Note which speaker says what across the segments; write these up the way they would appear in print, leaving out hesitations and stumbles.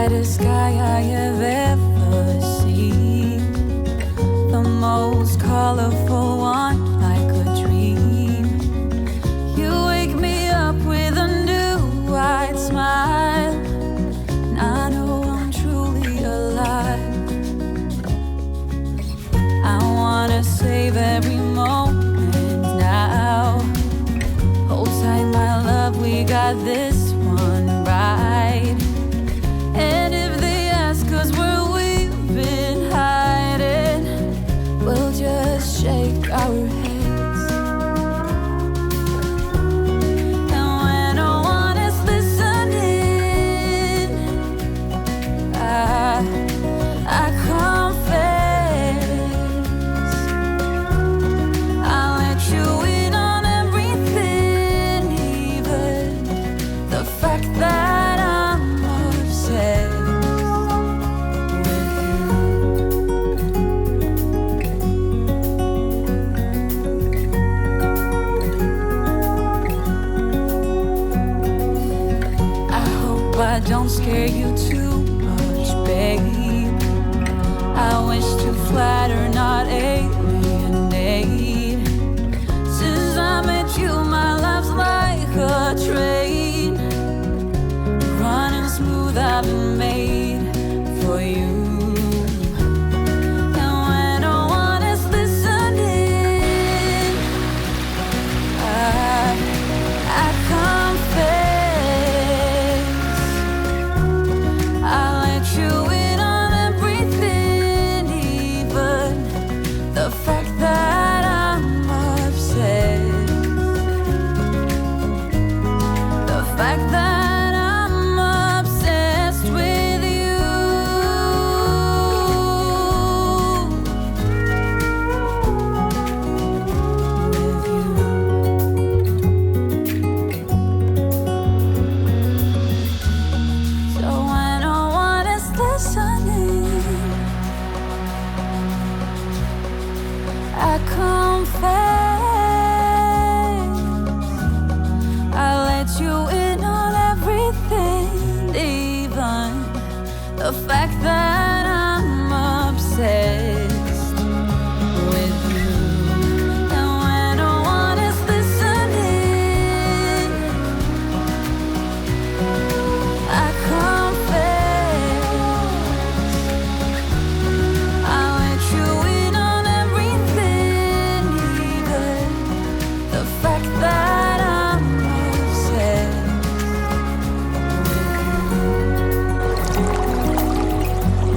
Speaker 1: brightest sky I have ever seen, the most colorful one like a dream. You wake me up with a new white smile, and I know I'm truly alive. I wanna save every moment now. Hold tight, my love, we got this one right. And if they ask us where we've been hiding, we'll just shake our heads. And when no one is listening, I confess, I'll let you in on everything, even the fact that I'm obsessed with you. I hope I don't scare you too much, babe. I wish to flatter, not alienate. Since I met you, my life's like a train, running smooth, I've been made for you. And when no one is listening, I confess, I'll let you in on everything, even the fact that I'm obsessed, the fact that I'm obsessed with you. With you. So when no one is listening, I confess, I let you in on everything, even the fact that I'm obsessed with you. And when no one is listening, I confess, I let you in on everything, even the fact that I'm obsessed with you.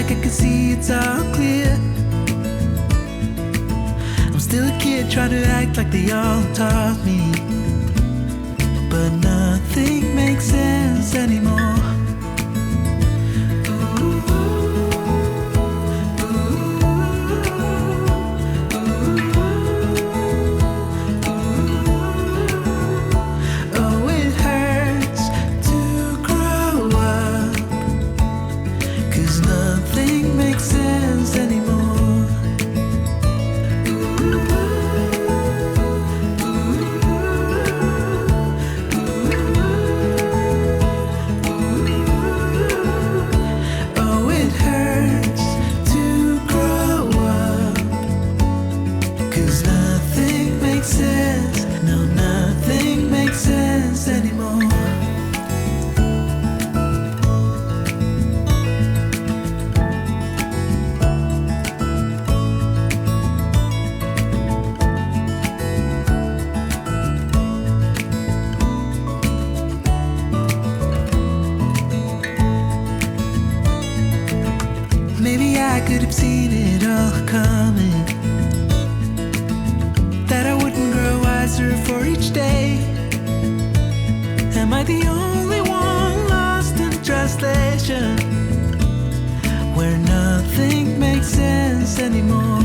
Speaker 2: like I can see it's all clear. I'm still a kid trying to act like they all taught me, but nothing makes sense anymore. Maybe I could have seen it all coming, that I wouldn't grow wiser for each day. Am I the only one lost in translation, where nothing makes sense anymore?